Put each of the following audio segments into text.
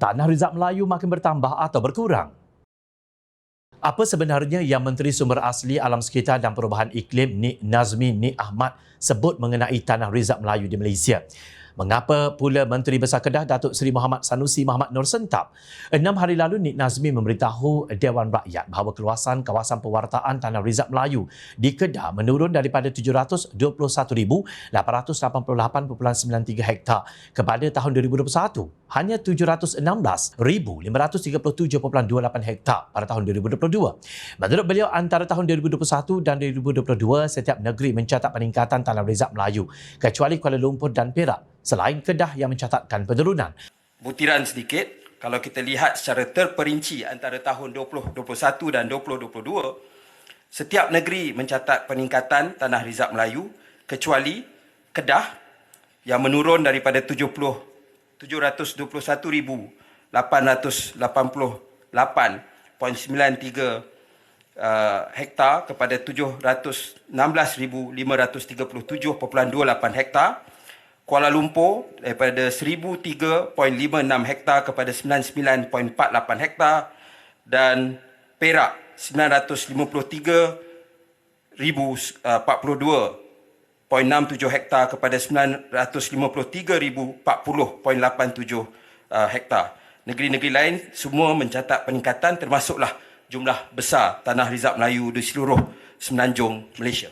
tanah Rizab Melayu makin bertambah atau berkurang? Apa sebenarnya yang Menteri Sumber Asli Alam Sekitar dan Perubahan Iklim Nik Nazmi Nik Ahmad sebut mengenai tanah Rizab Melayu di Malaysia? Mengapa pula Menteri Besar Kedah Datuk Seri Muhammad Sanusi Muhammad Nur Sentap 6 hari lalu Nik Nazmi memberitahu Dewan Rakyat bahawa keluasan kawasan pewartaan tanah Rizab Melayu di Kedah menurun daripada 721,888.93 hektar kepada tahun 2021 hanya 716,537.28 hektar pada tahun 2022. Menurut beliau, antara tahun 2021 dan 2022 setiap negeri mencatat peningkatan tanah Rizab Melayu kecuali Kuala Lumpur dan Perak, selain Kedah yang mencatatkan penurunan. Butiran sedikit, kalau kita lihat secara terperinci antara tahun 2021 dan 2022, setiap negeri mencatat peningkatan tanah Rizab Melayu kecuali Kedah yang menurun daripada 721,888.93 hektar kepada 716,537.28 hektar. Kuala Lumpur daripada 1,003.56 hektar kepada 99.48 hektar, dan Perak 953,042.67 hektar kepada 953,040.87 hektar. Negeri-negeri lain semua mencatat peningkatan, termasuklah jumlah besar tanah Rizab Melayu di seluruh Semenanjung Malaysia.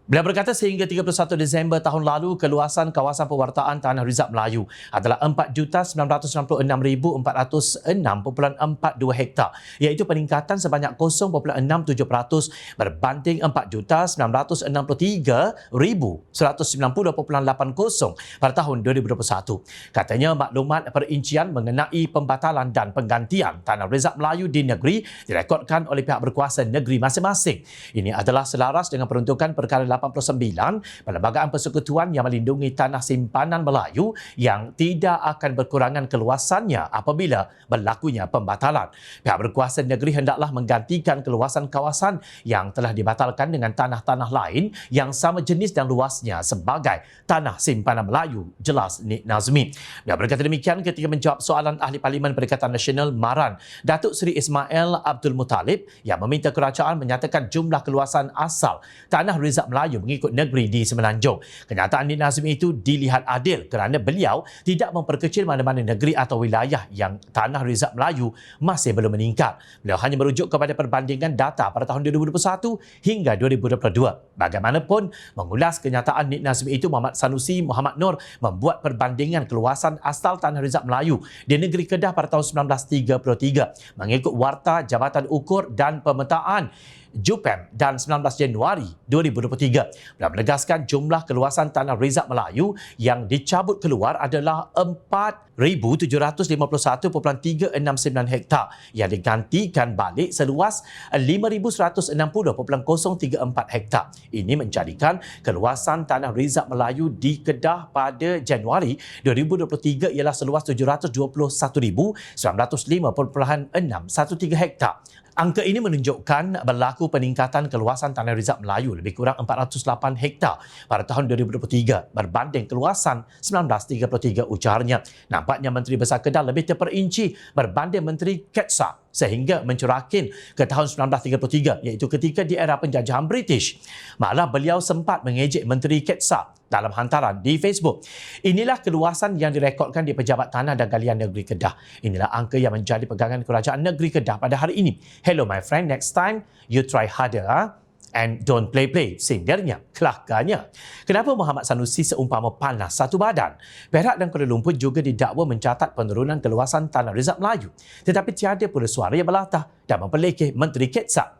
Beliau berkata sehingga 31 Disember tahun lalu, keluasan kawasan pewartaan tanah Rizab Melayu adalah 4,996,406.42 hektar, iaitu peningkatan sebanyak 0.67% berbanding 4,963,190.80 pada tahun 2021. Katanya maklumat perincian mengenai pembatalan dan penggantian tanah Rizab Melayu di negeri direkodkan oleh pihak berkuasa negeri masing-masing. Ini adalah selaras dengan peruntukan perkara 89 Perlembagaan Persekutuan yang melindungi tanah simpanan Melayu yang tidak akan berkurangan keluasannya apabila berlakunya pembatalan. Pihak berkuasa negeri hendaklah menggantikan keluasan kawasan yang telah dibatalkan dengan tanah-tanah lain yang sama jenis dan luasnya sebagai tanah simpanan Melayu, jelas Nik Nazmi. Dia berkata demikian ketika menjawab soalan Ahli Parlimen Perikatan Nasional Maran, Datuk Seri Ismail Abdul Muttalib, yang meminta kerajaan menyatakan jumlah keluasan asal tanah Rizab Melayu mengikut negeri di Semenanjung. Kenyataan Nik Nazmi itu dilihat adil kerana beliau tidak memperkecil mana-mana negeri atau wilayah yang tanah Rizab Melayu masih belum meningkat. Beliau hanya merujuk kepada perbandingan data pada tahun 2021 hingga 2022. Bagaimanapun, mengulas kenyataan Nik Nazmi itu, Muhammad Sanusi Muhammad Nur membuat perbandingan keluasan asal tanah Rizab Melayu di negeri Kedah pada tahun 1933 mengikut Warta Jabatan Ukur dan Pemetaan JUPEM dan 19 Januari 2023. Beliau menegaskan jumlah keluasan tanah Rizab Melayu yang dicabut keluar adalah 4,751.369 hektar yang digantikan balik seluas 5,160.034 hektar. Ini menjadikan keluasan tanah Rizab Melayu di Kedah pada Januari 2023 ialah seluas 721,905.613 hektar. Angka ini menunjukkan berlaku peningkatan keluasan tanah Rizab Melayu lebih kurang 408 hektar pada tahun 2023 berbanding keluasan 1933, ujarnya. Nampaknya Menteri Besar Kedah lebih terperinci berbanding Menteri Ketsa sehingga mencurakin ke tahun 1933, iaitu ketika di era penjajahan British. Malah beliau sempat mengejek Menteri Ketsa dalam hantaran di Facebook. Inilah keluasan yang direkodkan di Pejabat Tanah dan Galian Negeri Kedah. Inilah angka yang menjadi pegangan Kerajaan Negeri Kedah pada hari ini. Hello my friend, next time you try harder and don't play-play, sindirnya, kelakarnya. Kenapa Muhammad Sanusi seumpama panas satu badan? Perak dan Kuala Lumpur juga didakwa mencatat penurunan keluasan tanah Rizab Melayu. Tetapi tiada pula suara yang berlatah dan memperlekeh Menteri Ketsa.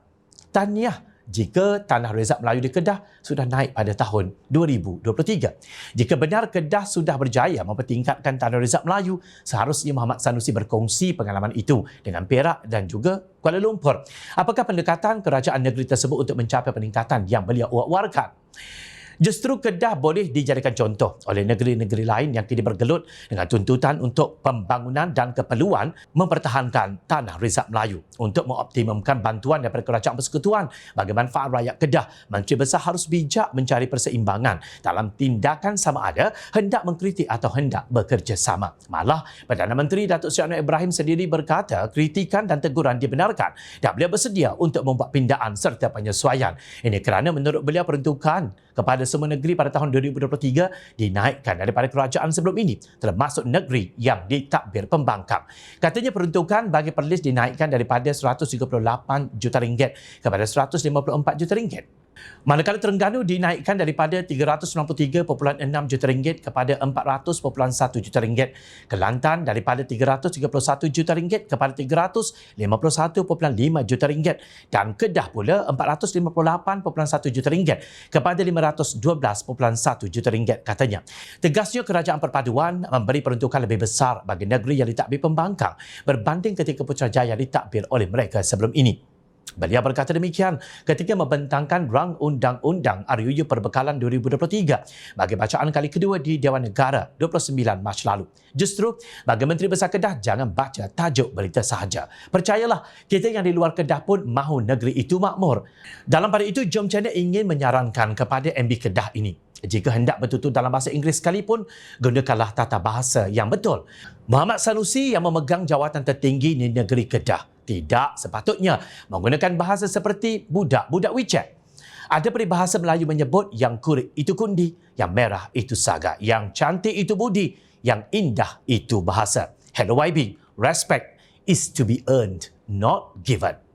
Tahniah jika tanah Rizab Melayu di Kedah sudah naik pada tahun 2023. Jika benar Kedah sudah berjaya mempertingkatkan tanah Rizab Melayu, seharusnya Muhammad Sanusi berkongsi pengalaman itu dengan Perak dan juga Kuala Lumpur. Apakah pendekatan kerajaan negeri tersebut untuk mencapai peningkatan yang beliau war-warkan? Justru Kedah boleh dijadikan contoh oleh negeri-negeri lain yang kini bergelut dengan tuntutan untuk pembangunan dan keperluan mempertahankan Tanah Rizab Melayu. Untuk mengoptimumkan bantuan daripada Kerajaan Persekutuan bagi manfaat rakyat Kedah, Menteri Besar harus bijak mencari perseimbangan dalam tindakan sama ada hendak mengkritik atau hendak bekerjasama. Malah, Perdana Menteri Datuk Seri Anwar Ibrahim sendiri berkata kritikan dan teguran dibenarkan dan beliau bersedia untuk membuat pindaan serta penyesuaian. Ini kerana menurut beliau peruntukan kepada semua negeri pada tahun 2023 dinaikkan daripada kerajaan sebelum ini, termasuk negeri yang ditadbir pembangkang. Katanya peruntukan bagi Perlis dinaikkan daripada RM138 juta kepada RM154 juta. Manakala Terengganu dinaikkan daripada RM393.6 juta kepada RM400.1 juta. Kelantan daripada RM331 juta kepada RM351.5 juta. Dan Kedah pula RM458.1 juta kepada RM512.1 juta katanya. Tegasnya Kerajaan Perpaduan memberi peruntukan lebih besar bagi negeri yang ditadbir pembangkang berbanding ketika Putrajaya ditadbir oleh mereka sebelum ini. Beliau berkata demikian ketika membentangkan Rang Undang-Undang RUU Perbekalan 2023 bagi bacaan kali kedua di Dewan Negara 29 Mac lalu. Justru, bagi Menteri Besar Kedah, jangan baca tajuk berita sahaja. Percayalah, kita yang di luar Kedah pun mahu negeri itu makmur. Dalam pada itu, Jom Channel ingin menyarankan kepada MB Kedah ini, jika hendak bertutur dalam bahasa Inggeris sekalipun, gunakanlah tata bahasa yang betul. Muhammad Sanusi yang memegang jawatan tertinggi di negeri Kedah tidak sepatutnya menggunakan bahasa seperti budak-budak WeChat. Ada peribahasa Melayu menyebut yang kurik itu kundi, yang merah itu saga, yang cantik itu budi, yang indah itu bahasa. Hello YB, respect is to be earned, not given.